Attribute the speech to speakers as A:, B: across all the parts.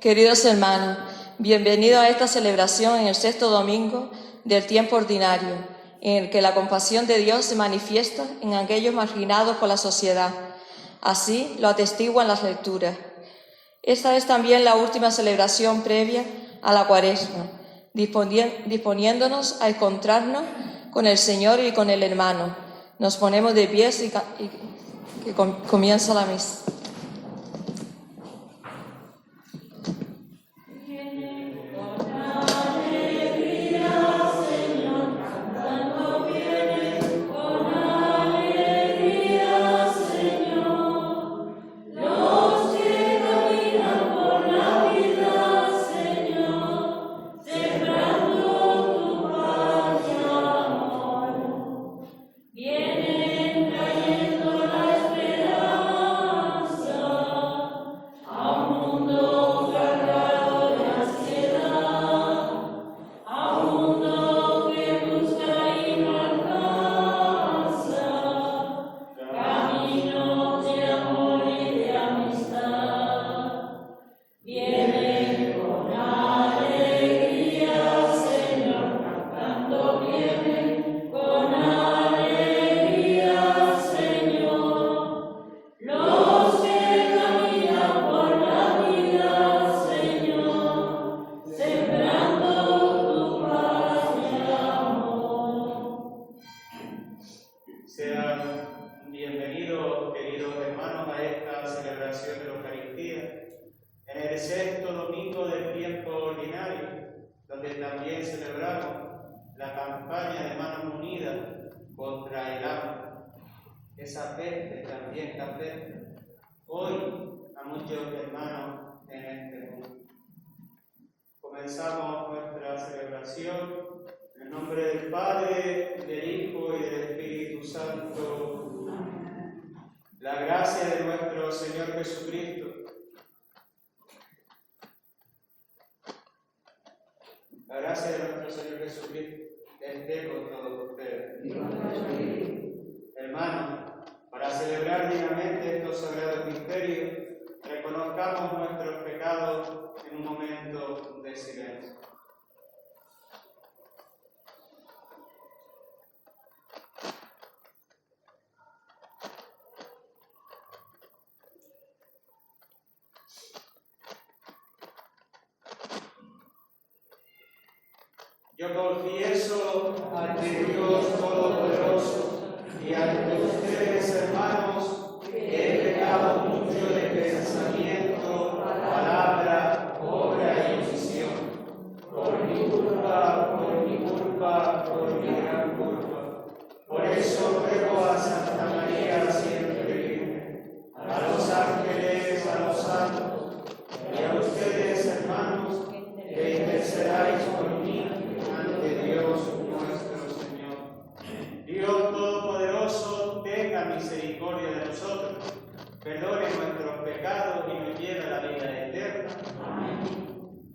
A: Queridos hermanos, bienvenidos a esta celebración en el sexto domingo del tiempo ordinario, en el que la compasión de Dios se manifiesta en aquellos marginados por la sociedad. Así lo atestiguan las lecturas. Esta es también la última celebración previa a la Cuaresma, disponiéndonos a encontrarnos con el Señor y con el hermano. Nos ponemos de pies y que comienza la misa.
B: Esa peste también que afecta hoy a muchos hermanos en este mundo. Comenzamos nuestra celebración en el nombre del Padre, del Hijo y del Espíritu Santo. La gracia de nuestro Señor Jesucristo, la gracia de nuestro Señor Jesucristo esté con todos ustedes. Hermanos, para celebrar dignamente estos sagrados misterios, reconozcamos nuestros pecados en un momento de silencio. Yo confieso ante Dios Todopoderoso y ante ustedes, hermanos, que he pecado mucho de pensamiento, palabra, obra y omisión, por mi culpa, por mi gran culpa. Por eso ruego a Santa María, siempre Virgen, a los ángeles, a los santos, y a ustedes, hermanos, que intercedáis por mí ante Dios nuestro Señor. Dios Todopoderoso, tenga misericordia de nosotros, perdone nuestros pecados y nos lleve a la vida eterna. Amén.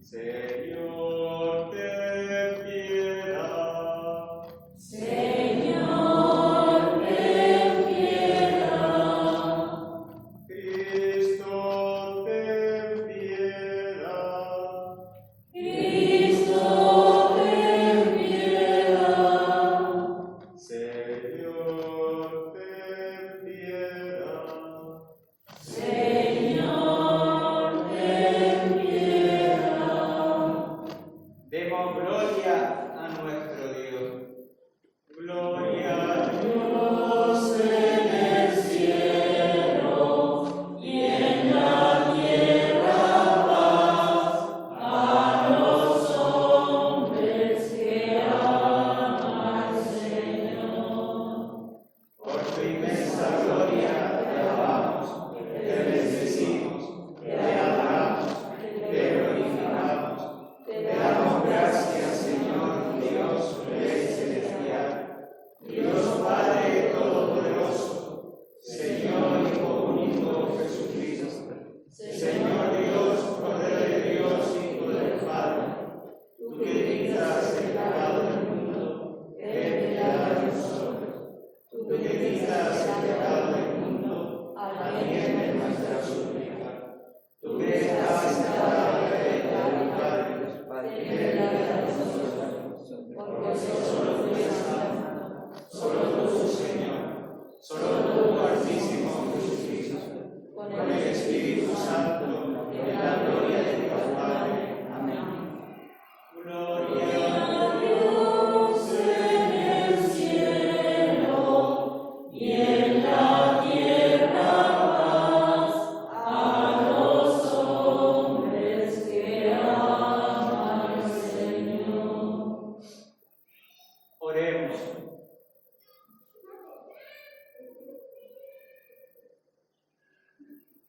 B: Señor, ten piedad.
C: Señor, ten piedad.
B: Cristo, ten piedad.
C: Cristo, ten piedad.
B: Señor, ten piedad.
C: Señor, ten piedad.
B: con el Espíritu Santo, en la gloria de Dios Padre. Amén. Gloria a Dios en el cielo y en la tierra paz a los hombres que aman al Señor. Oremos.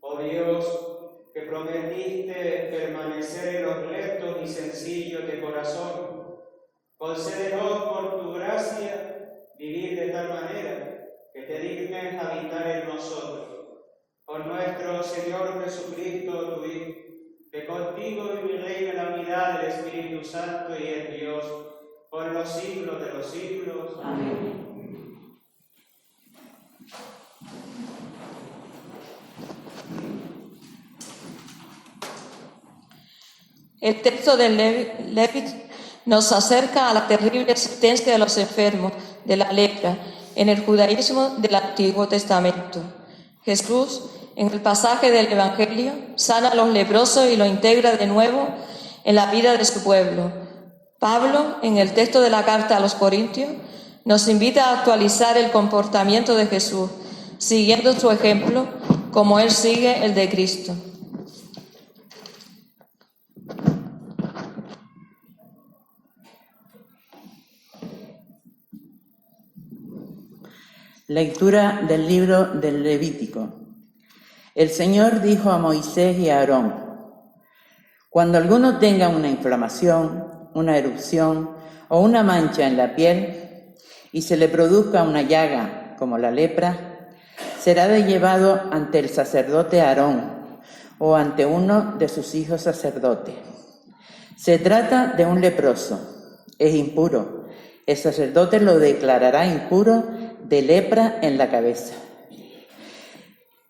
B: Oh Dios, que prometiste permanecer en los rectos y sencillos de corazón, concédenos por tu gracia vivir de tal manera que te dignes habitar en nosotros. Por nuestro Señor Jesucristo, tu Hijo, que contigo vive y reina en la unidad del Espíritu Santo y es Dios, por los siglos de los siglos. Amén.
A: El texto del Levítico nos acerca a la terrible existencia de los enfermos de la lepra en el judaísmo del Antiguo Testamento. Jesús, en el pasaje del Evangelio, sana a los leprosos y los integra de nuevo en la vida de su pueblo. Pablo, en el texto de la carta a los Corintios, nos invita a actualizar el comportamiento de Jesús, siguiendo su ejemplo, como él sigue el de Cristo.
D: Lectura del libro del Levítico. El Señor dijo a Moisés y a Aarón: cuando alguno tenga una inflamación, una erupción o una mancha en la piel y se le produzca una llaga como la lepra, será llevado ante el sacerdote Aarón o ante uno de sus hijos sacerdotes. Se trata de un leproso, es impuro. El sacerdote lo declarará impuro de lepra en la cabeza.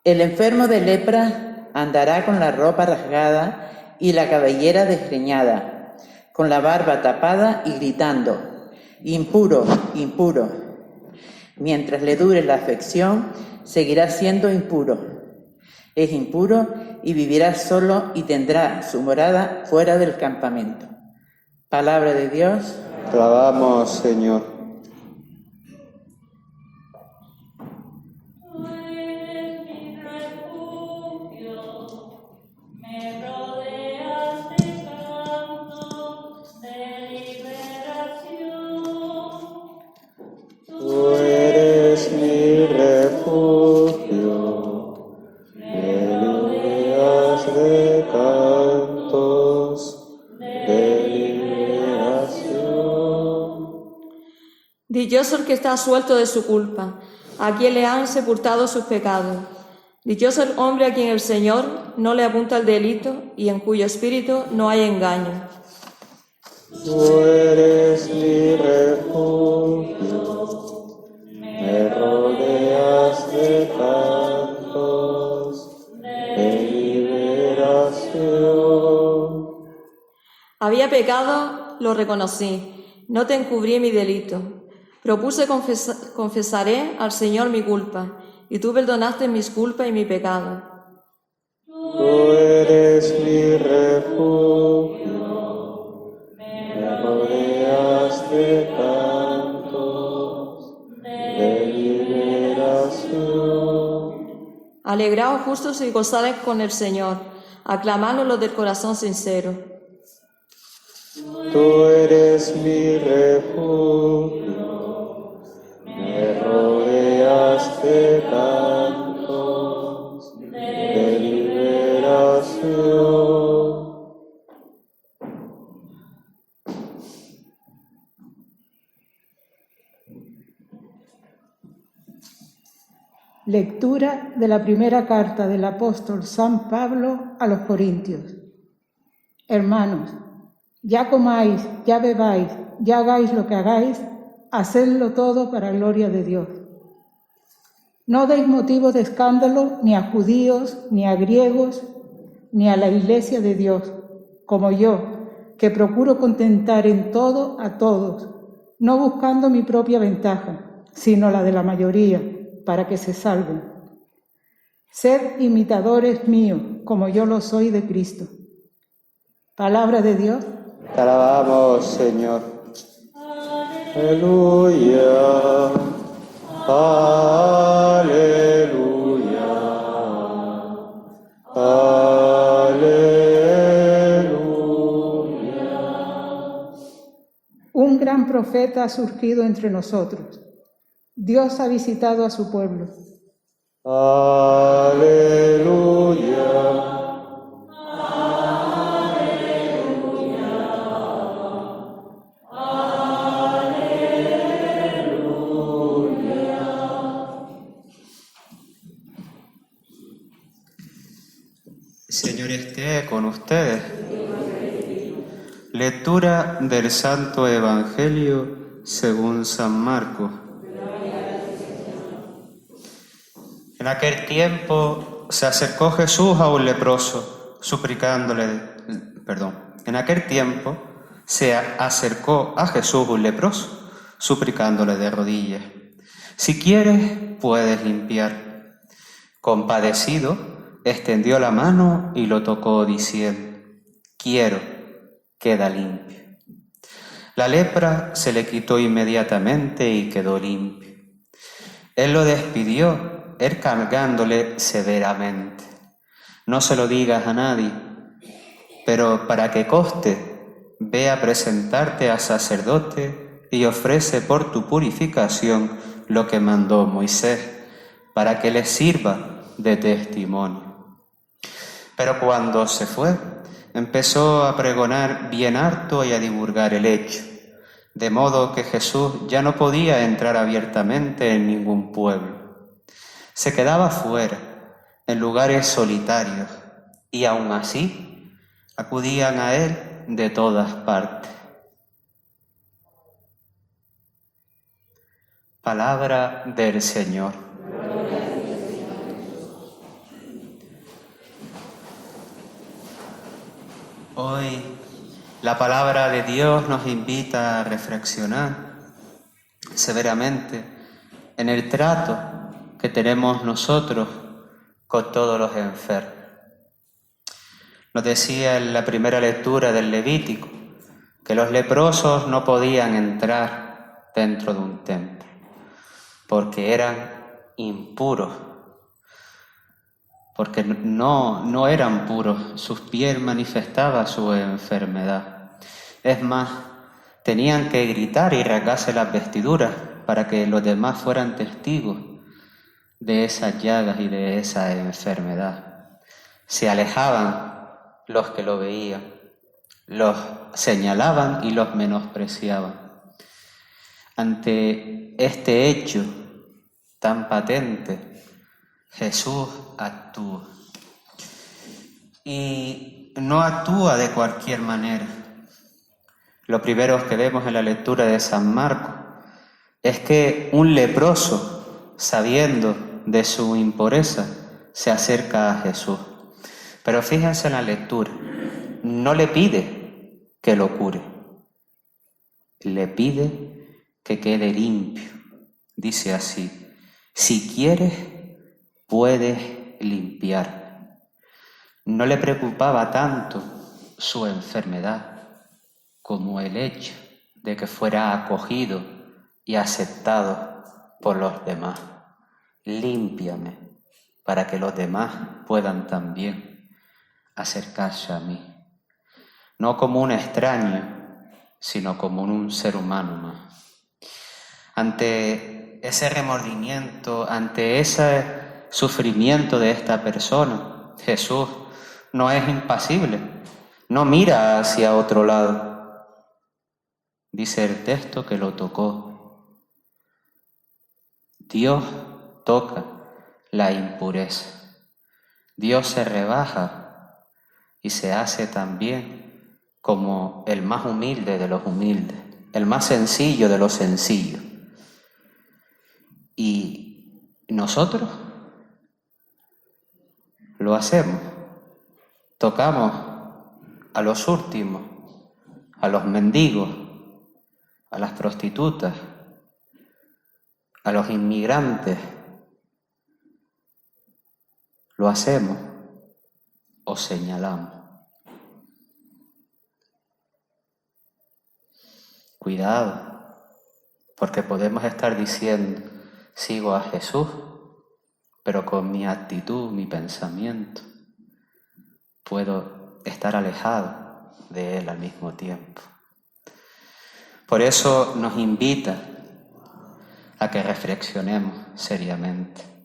D: El enfermo de lepra andará con la ropa rasgada y la cabellera desgreñada, con la barba tapada y gritando: impuro, impuro. Mientras le dure la afección, seguirá siendo impuro. Es impuro y vivirá solo y tendrá su morada fuera del campamento. Palabra de Dios.
E: Te alabamos, Señor.
A: Dichoso el que está suelto de su culpa, a quien le han sepultado sus pecados. Dichoso el hombre a quien el Señor no le apunta el delito y en cuyo espíritu no hay engaño.
E: Tú eres mi refugio, me rodeas de cantos de liberación.
A: Había pecado, lo reconocí, no te encubrí mi delito. Propuse confesaré al Señor mi culpa, y tú perdonaste mis culpas y mi pecado.
E: Tú eres mi refugio, me rodeas de cantos de liberación.
A: Alegraos justos y gozad con el Señor, aclamadlo los del corazón sincero.
E: Tú eres mi refugio, me rodeas de cantos de liberación.
F: Lectura de la primera carta del apóstol San Pablo a los Corintios. Hermanos, ya comáis, ya bebáis, ya hagáis lo que hagáis, hacedlo todo para gloria de Dios. No deis motivo de escándalo ni a judíos, ni a griegos, ni a la iglesia de Dios, como yo, que procuro contentar en todo a todos, no buscando mi propia ventaja, sino la de la mayoría, para que se salven. Sed imitadores míos, como yo lo soy de Cristo. Palabra de Dios.
E: Te alabamos, Señor. Aleluya. Aleluya. Aleluya.
F: Un gran profeta ha surgido entre nosotros. Dios ha visitado a su pueblo.
E: Aleluya.
B: El Señor esté con ustedes. Lectura del Santo Evangelio según San Marcos. En aquel tiempo se acercó Jesús a un leproso, En aquel tiempo se acercó a Jesús un leproso, suplicándole de rodillas: si quieres, puedes limpiar. Compadecido, extendió la mano y lo tocó, diciendo: quiero, queda limpio. La lepra se le quitó inmediatamente y quedó limpio. Él lo despidió, cargándole severamente: no se lo digas a nadie, pero para que conste, ve a presentarte al sacerdote y ofrece por tu purificación lo que mandó Moisés, para que les sirva de testimonio. Pero cuando se fue, empezó a pregonar bien harto y a divulgar el hecho, de modo que Jesús ya no podía entrar abiertamente en ningún pueblo. Se quedaba fuera, en lugares solitarios, y aun así acudían a él de todas partes. Palabra del Señor. Hoy la palabra de Dios nos invita a reflexionar severamente en el trato que tenemos nosotros con todos los enfermos. Nos decía en la primera lectura del Levítico que los leprosos no podían entrar dentro de un templo porque eran impuros, porque no eran puros, sus pies manifestaban su enfermedad. Es más, tenían que gritar y rasgarse las vestiduras para que los demás fueran testigos de esas llagas y de esa enfermedad. Se alejaban los que lo veían, los señalaban y los menospreciaban. Ante este hecho tan patente, Jesús actúa. Y no actúa de cualquier manera. Lo primero que vemos en la lectura de San Marcos es que un leproso, sabiendo de su impureza, se acerca a Jesús. Pero fíjense en la lectura, no le pide que lo cure, le pide que quede limpio. Dice así: si quieres, puedes limpiar. No le preocupaba tanto su enfermedad como el hecho de que fuera acogido y aceptado por los demás. Límpiame para que los demás puedan también acercarse a mí. No como un extraño, sino como un ser humano más. Ante ese remordimiento, ante ese sufrimiento de esta persona, Jesús no es impasible, no mira hacia otro lado. Dice el texto que lo tocó. Dios toca la impureza. Dios se rebaja y se hace también como el más humilde de los humildes, el más sencillo de los sencillos. Y nosotros lo hacemos. Tocamos a los últimos, a los mendigos, a las prostitutas, a los inmigrantes.
G: ¿Lo hacemos o señalamos? Cuidado, porque podemos estar diciendo, sigo a Jesús, pero con mi actitud, mi pensamiento, puedo estar alejado de Él al mismo tiempo. Por eso nos invita a que reflexionemos seriamente.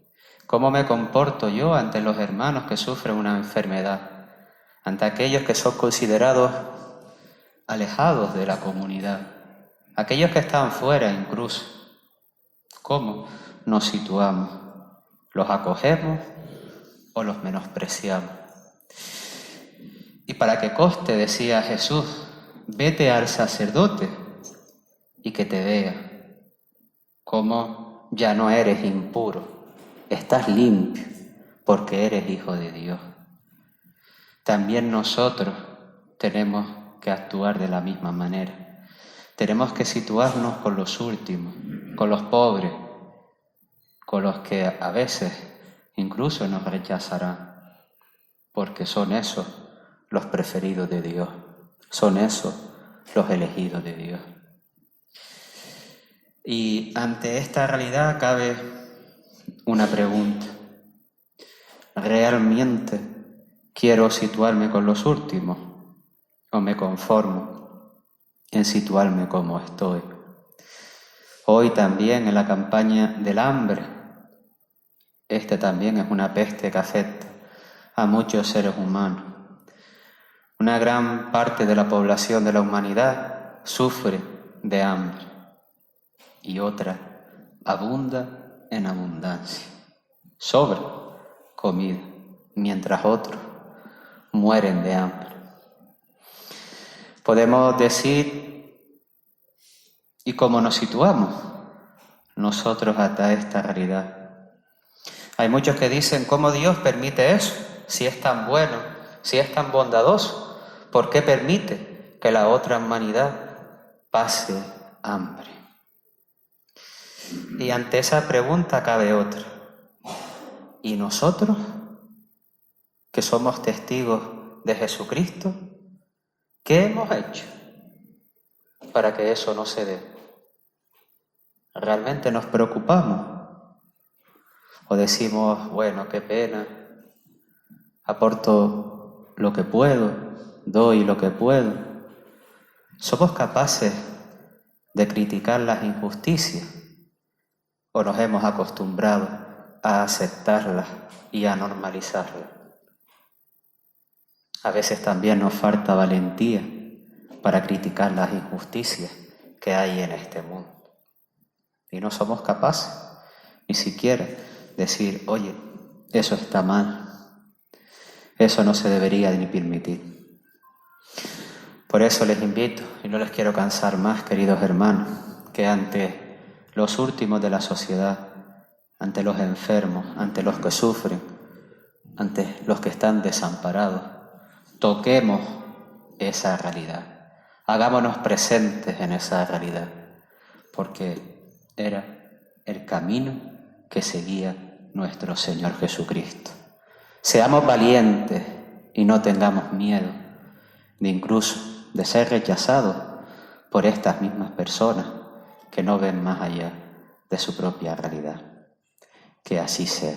G: ¿Cómo me comporto yo ante los hermanos que sufren una enfermedad? Ante aquellos que son considerados alejados de la comunidad, aquellos que están fuera incluso. ¿Cómo nos situamos? ¿Los acogemos o los menospreciamos? Y para que conste, decía Jesús, vete al sacerdote y que te vea cómo ya no eres impuro, estás limpio porque eres hijo de Dios. También nosotros tenemos que actuar de la misma manera. Tenemos que situarnos con los últimos, con los pobres, con los que a veces incluso nos rechazarán, porque son esos los preferidos de Dios, son esos los elegidos de Dios. Y ante esta realidad cabe una pregunta. ¿Realmente quiero situarme con los últimos o me conformo en situarme como estoy? Hoy también en la campaña del hambre, también es una peste que afecta a muchos seres humanos. Una gran parte de la población de la humanidad sufre de hambre y otra abunda en abundancia, sobra comida, mientras otros mueren de hambre. Podemos decir, ¿y cómo nos situamos nosotros hasta esta realidad? Hay muchos que dicen, ¿cómo Dios permite eso? Si es tan bueno, si es tan bondadoso, ¿por qué permite que la otra humanidad pase hambre? Y ante esa pregunta cabe otra. ¿Y nosotros, que somos testigos de Jesucristo, qué hemos hecho para que eso no se dé? ¿Realmente nos preocupamos? ¿O decimos, bueno, qué pena, aporto lo que puedo, doy lo que puedo? ¿Somos capaces de criticar las injusticias o nos hemos acostumbrado a aceptarlas y a normalizarlas? A veces también nos falta valentía para criticar las injusticias que hay en este mundo. Y no somos capaces ni siquiera decir, oye, eso está mal, eso no se debería ni permitir. Por eso les invito, y no les quiero cansar más, queridos hermanos, que ante los últimos de la sociedad, ante los enfermos, ante los que sufren, ante los que están desamparados, toquemos esa realidad, hagámonos presentes en esa realidad, porque era el camino que seguía nuestro Señor Jesucristo. Seamos valientes y no tengamos miedo de incluso de ser rechazados por estas mismas personas que no ven más allá de su propia realidad. Que así sea.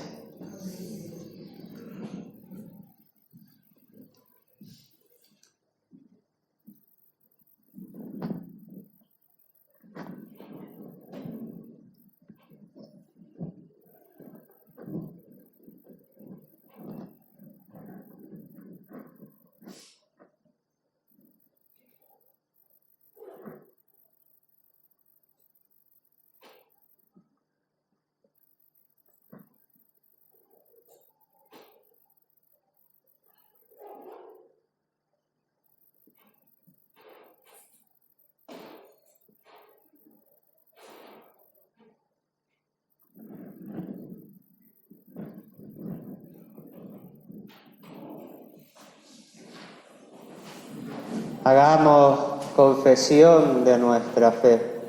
E: Hagamos confesión de nuestra fe.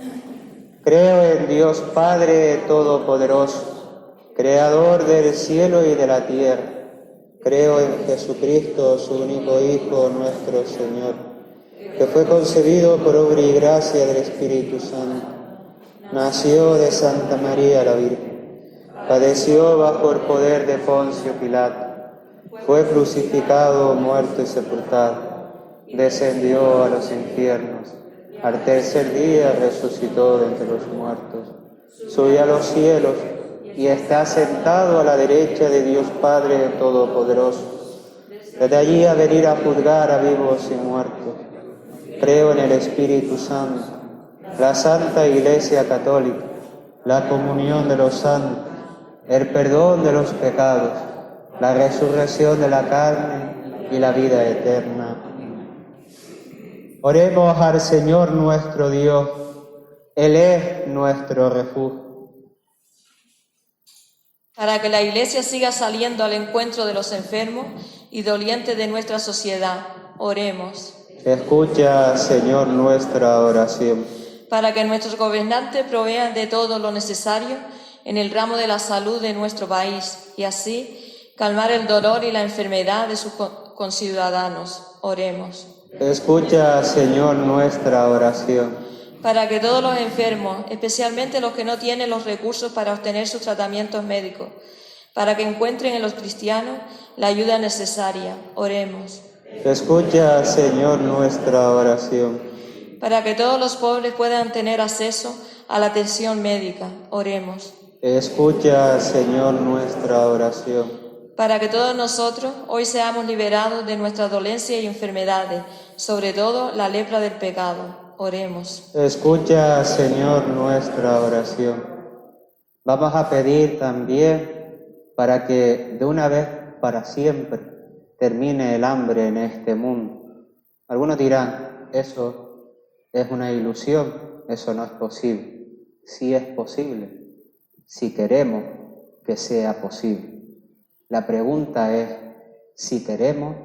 E: Creo en Dios Padre Todopoderoso, Creador del cielo y de la tierra, Creo en Jesucristo, su único Hijo, nuestro Señor, que fue concebido por obra y gracia del Espíritu Santo. Nació de Santa María la Virgen. Padeció bajo el poder de Poncio Pilato. Fue crucificado, muerto y sepultado. Descendió a los infiernos. Al tercer día resucitó de entre los muertos. Subió a los cielos y está sentado a la derecha de Dios Padre Todopoderoso. Desde allí a venir a juzgar a vivos y muertos. Creo en el Espíritu Santo, la Santa Iglesia Católica, la comunión de los santos, el perdón de los pecados, la resurrección de la carne y la vida eterna. Oremos al Señor nuestro Dios. Él es nuestro refugio.
A: Para que la Iglesia siga saliendo al encuentro de los enfermos y dolientes de nuestra sociedad, oremos.
E: Escucha, Señor, nuestra oración.
A: Para que nuestros gobernantes provean de todo lo necesario en el ramo de la salud de nuestro país y así calmar el dolor y la enfermedad de sus conciudadanos, oremos.
E: Escucha, Señor, nuestra oración.
A: Para que todos los enfermos, especialmente los que no tienen los recursos para obtener sus tratamientos médicos, para que encuentren en los cristianos la ayuda necesaria, oremos.
E: Escucha, Señor, nuestra oración.
A: Para que todos los pobres puedan tener acceso a la atención médica, oremos.
E: Escucha, Señor, nuestra oración.
A: Para que todos nosotros hoy seamos liberados de nuestras dolencias y enfermedades, sobre todo la lepra del pecado, oremos.
E: Escucha, Señor, nuestra oración. Vamos a pedir también para que de una vez para siempre termine el hambre en este mundo. Algunos dirán, eso es una ilusión, eso no es posible. Sí es posible, si queremos que sea posible. La pregunta es si queremos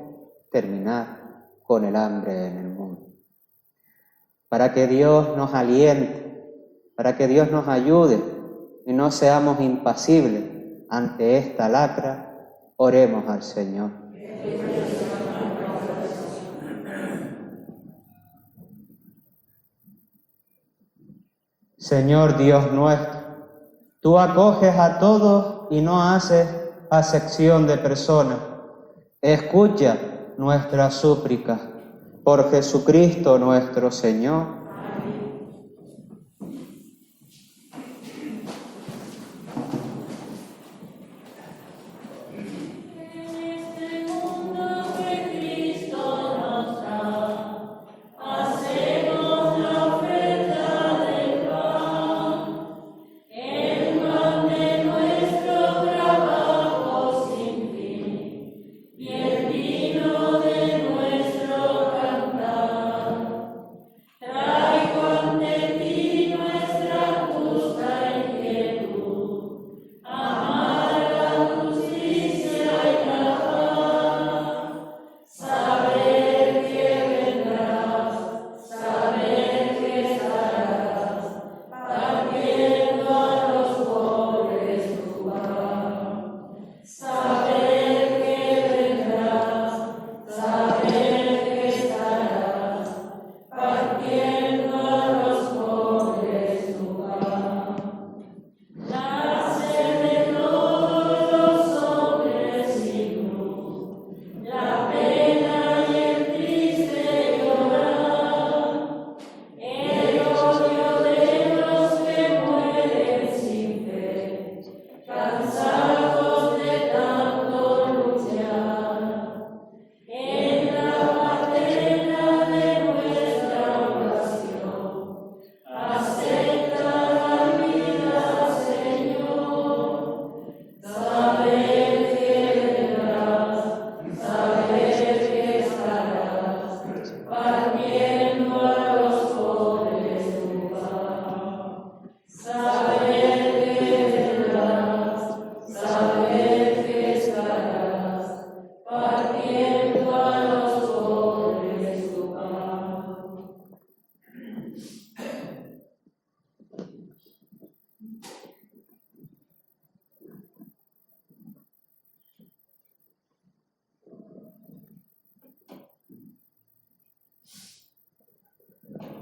E: terminar con el hambre en el mundo. Para que Dios nos aliente, para que Dios nos ayude y no seamos impasibles ante esta lacra, oremos al Señor. Señor Dios nuestro, tú acoges a todos y no haces acepción de personas. Escucha nuestras súplicas por Jesucristo nuestro Señor.
C: Saber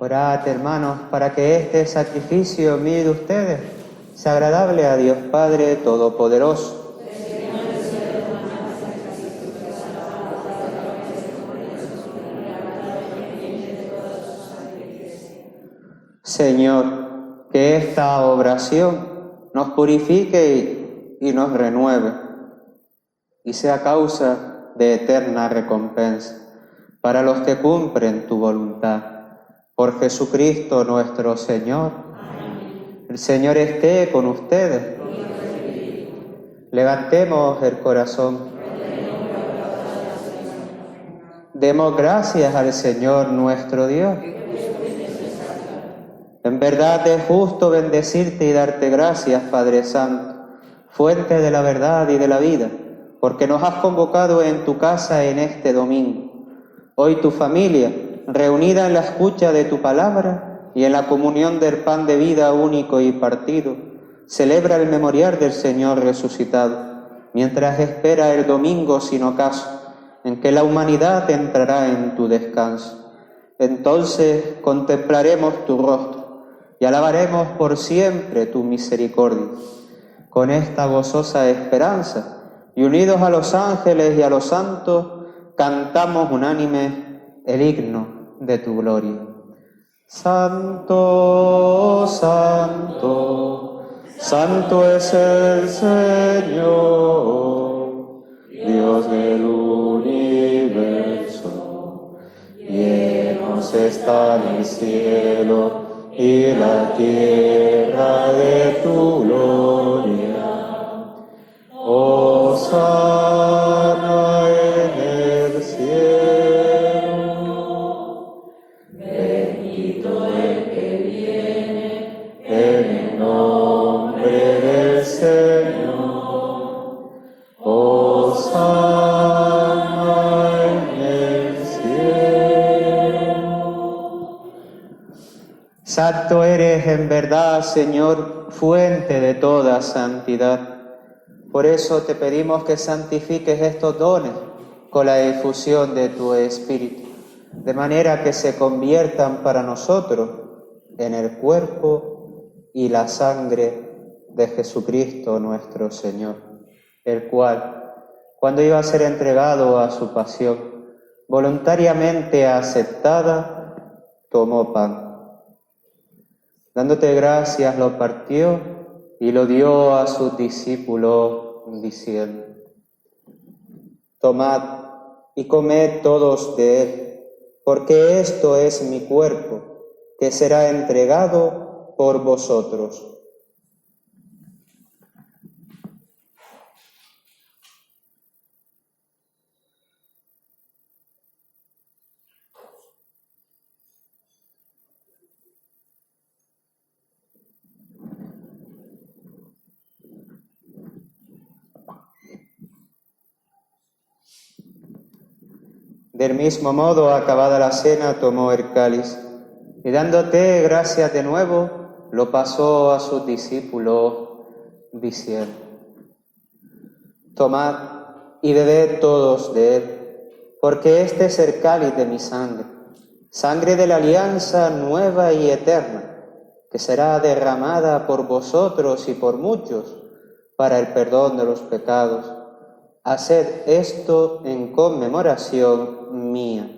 E: Orad, hermanos, para que este sacrificio mío de ustedes sea agradable a Dios Padre Todopoderoso. Señor, que esta oración nos purifique y nos renueve, y sea causa de eterna recompensa para los que cumplen tu voluntad. Por Jesucristo nuestro Señor. Amén. El Señor esté con ustedes. Levantemos el corazón. Demos gracias al Señor nuestro Dios. En verdad es justo bendecirte y darte gracias, Padre Santo, fuente de la verdad y de la vida, porque nos has convocado en tu casa en este domingo. Hoy tu familia, reunida en la escucha de tu palabra y en la comunión del pan de vida único y partido, celebra el memorial del Señor resucitado, mientras espera el domingo sin ocaso, en que la humanidad entrará en tu descanso. Entonces contemplaremos tu rostro y alabaremos por siempre tu misericordia. Con esta gozosa esperanza, y unidos a los ángeles y a los santos, cantamos unánime el himno de tu gloria. Santo, santo, santo es el Señor, Dios del universo. Llenos están el cielo y la tierra de tu gloria. Hosana en el cielo. Bendito el que viene en el nombre del Señor. Hosana en el cielo. Santo eres en verdad, Señor, fuente de toda santidad. Por eso te pedimos que santifiques estos dones con la efusión de tu Espíritu, de manera que se conviertan para nosotros en el cuerpo y la sangre de Jesucristo nuestro Señor, el cual, cuando iba a ser entregado a su pasión, voluntariamente aceptada, tomó pan. Dándote gracias, lo partió y lo dio a sus discípulos, diciendo: Tomad y comed todos de él, porque esto es mi cuerpo, que será entregado por vosotros. Del mismo modo, acabada la cena, tomó el cáliz y dándote gracias de nuevo, lo pasó a sus discípulos, diciendo: Tomad y bebed todos de él, porque este es el cáliz de mi sangre, sangre de la alianza nueva y eterna, que será derramada por vosotros y por muchos para el perdón de los pecados. Haced esto en conmemoración mía.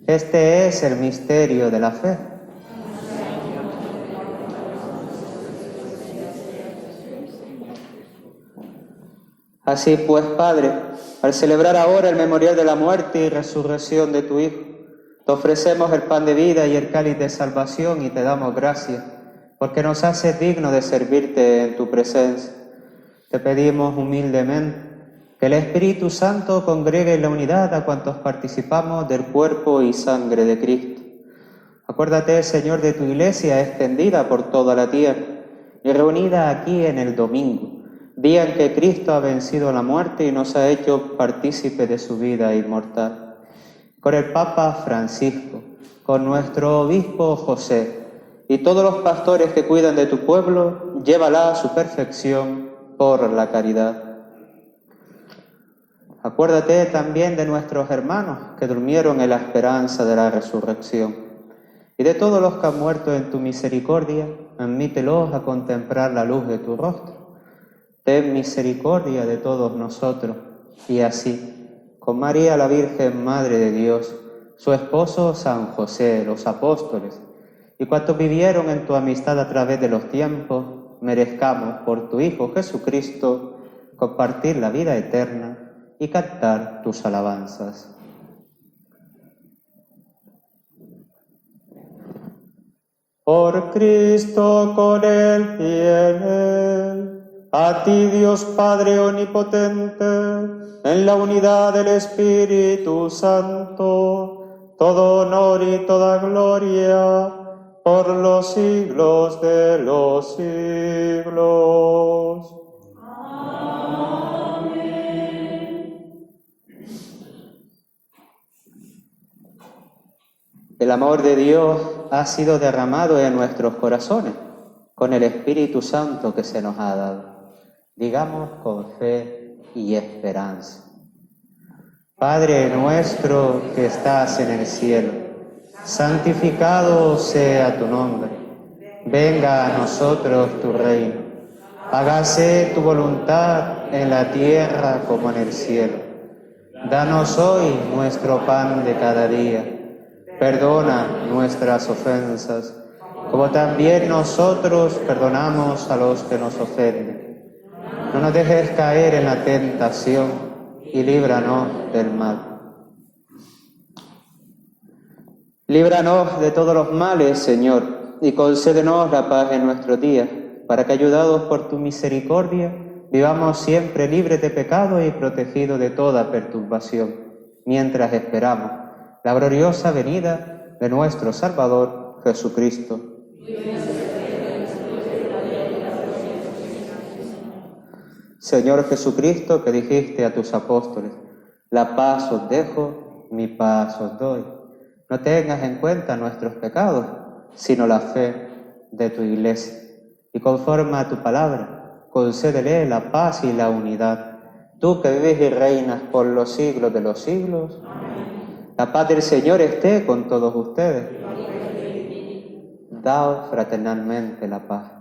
E: Este es el misterio de la fe. Así pues, Padre, al celebrar ahora el memorial de la muerte y resurrección de tu Hijo, te ofrecemos el pan de vida y el cáliz de salvación y te damos gracias, porque nos haces dignos de servirte en tu presencia. Te pedimos humildemente que el Espíritu Santo congregue en la unidad a cuantos participamos del cuerpo y sangre de Cristo. Acuérdate, Señor, de tu Iglesia extendida por toda la tierra y reunida aquí en el domingo, día en que Cristo ha vencido la muerte y nos ha hecho partícipe de su vida inmortal. Con el Papa Francisco, con nuestro obispo José y todos los pastores que cuidan de tu pueblo, llévala a su perfección por la caridad. Acuérdate también de nuestros hermanos que durmieron en la esperanza de la resurrección, y de todos los que han muerto en tu misericordia, admítelos a contemplar la luz de tu rostro. Ten misericordia de todos nosotros, y así, con María la Virgen Madre de Dios, su esposo San José, los apóstoles, y cuantos vivieron en tu amistad a través de los tiempos, merezcamos por tu Hijo Jesucristo compartir la vida eterna y cantar tus alabanzas. Por Cristo, con Él y en Él, a ti Dios Padre Omnipotente, en la unidad del Espíritu Santo, todo honor y toda gloria, por los siglos de los siglos. El amor de Dios ha sido derramado en nuestros corazones con el Espíritu Santo que se nos ha dado. Digamos con fe y esperanza. Padre nuestro que estás en el cielo, santificado sea tu nombre. Venga a nosotros tu reino. Hágase tu voluntad en la tierra como en el cielo. Danos hoy nuestro pan de cada día. Perdona nuestras ofensas, como también nosotros perdonamos a los que nos ofenden. No nos dejes caer en la tentación y líbranos del mal. Líbranos de todos los males, Señor, y concédenos la paz en nuestros días, para que, ayudados por tu misericordia, vivamos siempre libres de pecado y protegidos de toda perturbación, mientras esperamos la gloriosa venida de nuestro Salvador Jesucristo. Señor Jesucristo, que dijiste a tus apóstoles, la paz os dejo, mi paz os doy. No tengas en cuenta nuestros pecados, sino la fe de tu Iglesia. Y conforme a tu palabra, concédele la paz y la unidad. Tú que vives y reinas por los siglos de los siglos. La paz del Señor esté con todos ustedes. Daos fraternalmente la paz.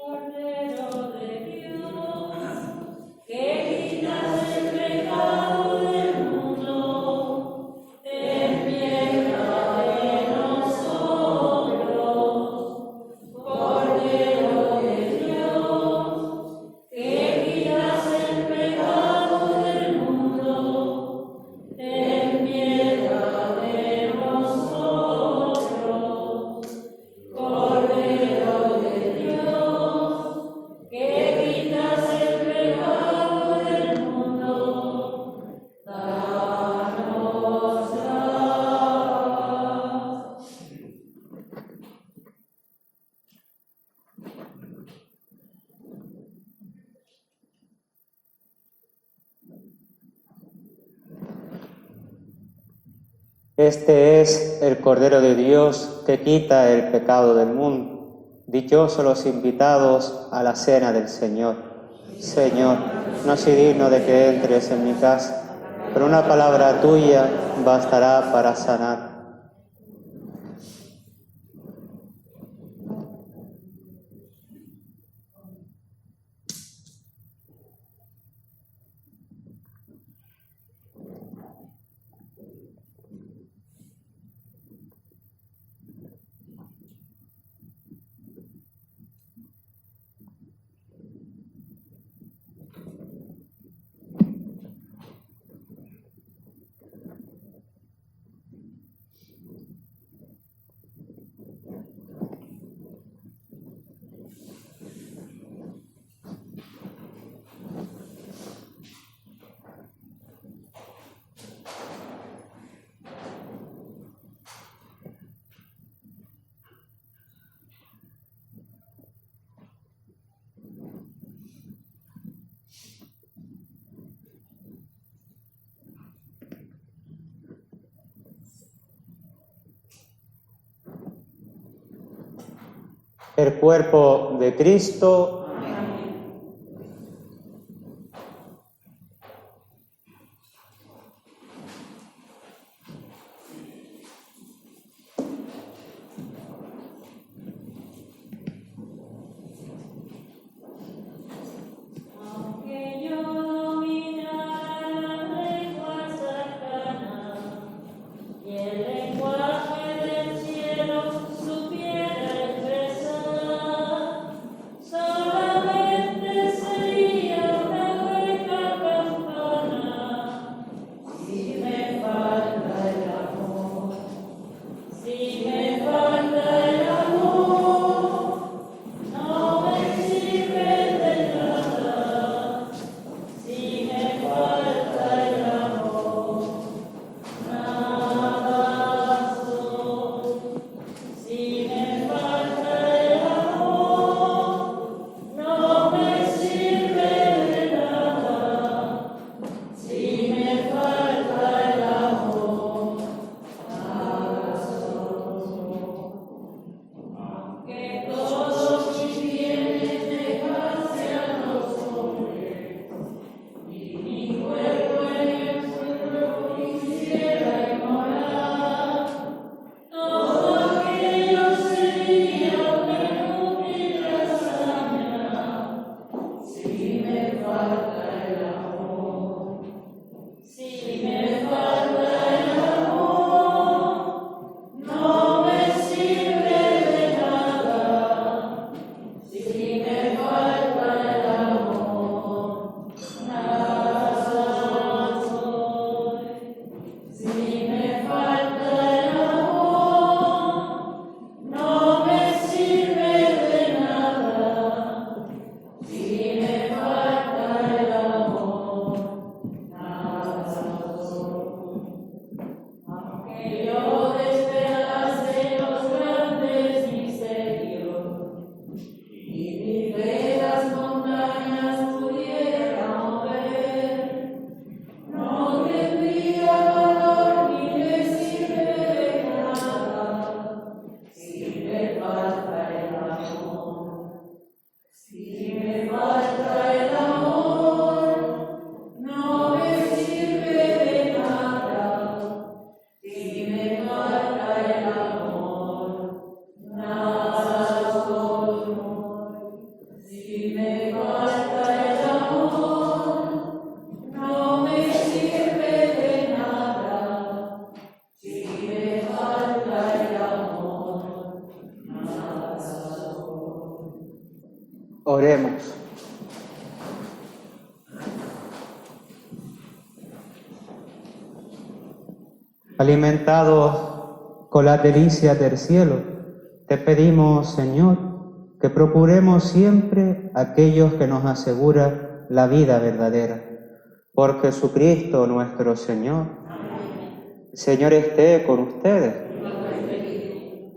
C: Cordero de Dios, que quitas el pecado del mundo, ten piedad de nosotros. Cordero de Dios, que quitas el pecado del mundo, ten piedad de nosotros. Cordero de Dios, que quitas el pecado del mundo, danos la paz.
E: Este es el Cordero de Dios que quita el pecado del mundo. Dichosos los invitados a la cena del Señor. Señor, no soy digno de que entres en mi casa, pero una palabra tuya bastará para sanar. el cuerpo de Cristo.
C: Aunque yo dominara la lengua cercana y el lenguaje del cielo supiera expresar, solamente sería una hueca campana. Si me falta el amor, si me falta el amor, no me sirve de nada. Si me falta el amor, nada soy. Si me falta el amor, no me sirve de nada. Si me falta el amor, nada soy. Aunque todos mis bienes dejasen los hombres, y mi cuerpo en el suelo quisiera inmolar, todo aquello sería una inútil hazaña. Si me falta el amor, si me falta el amor, no me sirve de nada. Si me falta el amor, nada soy. Si me falta el amor, no me sirve de nada. Si me falta el amor, nada soy. Aunque yo despedase los grandes misterios y mis velas montañas pudiera mover, no tendría valor ni me sirve de nada. Si me falta el amor, si me falta el amor, no me sirve de nada. Si me falta el amor, nada soy. Si me falta el amor, no me sirve de nada. Si me falta el amor, nada soy.
E: Oremos. Alimentados con las delicias del cielo, te pedimos, Señor, que procuremos siempre aquellos que nos aseguran la vida verdadera. Por Jesucristo nuestro Señor. El Señor esté con ustedes.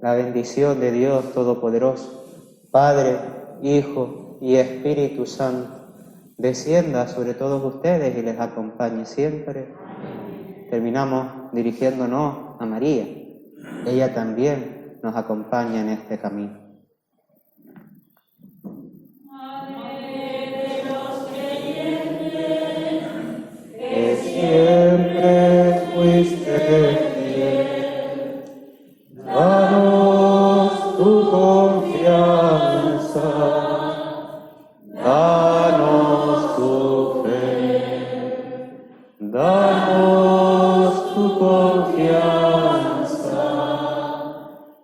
E: La bendición de Dios Todopoderoso, Padre, Hijo y Espíritu Santo, descienda sobre todos ustedes y les acompañe siempre. Terminamos dirigiéndonos a María. Ella también nos acompaña en este camino. Que siempre fuiste fiel, danos tu confianza, danos tu fe, danos tu confianza,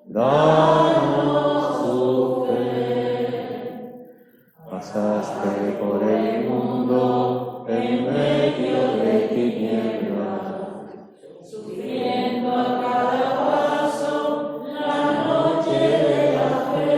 E: danos tu fe. Pasaste por el mundo en medio de tinieblas,
C: Sufriendo a cada paso la noche de la fe.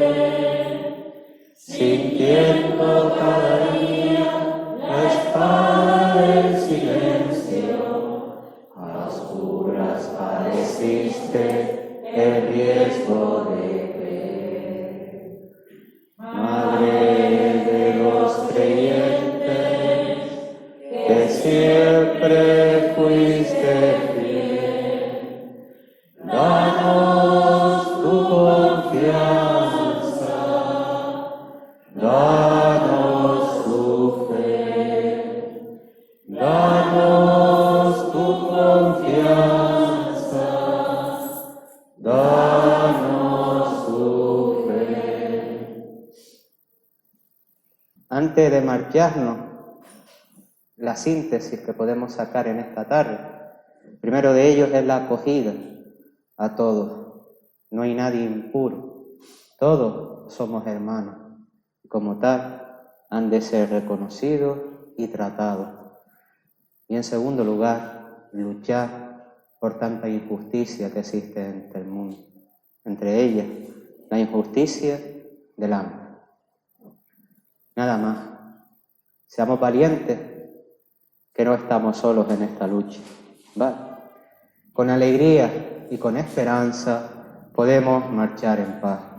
E: antes de marcharnos, la síntesis que podemos sacar en esta tarde. Primero de ellos es la acogida a todos. No hay nadie impuro. Todos somos hermanos. Y como tal, han de ser reconocidos y tratados. Y en segundo lugar, luchar por tanta injusticia que existe en el mundo. Entre ellas, la injusticia del hambre. Nada más. Seamos valientes, que no estamos solos en esta lucha. ¿Vale? Con alegría y con esperanza podemos marchar en paz.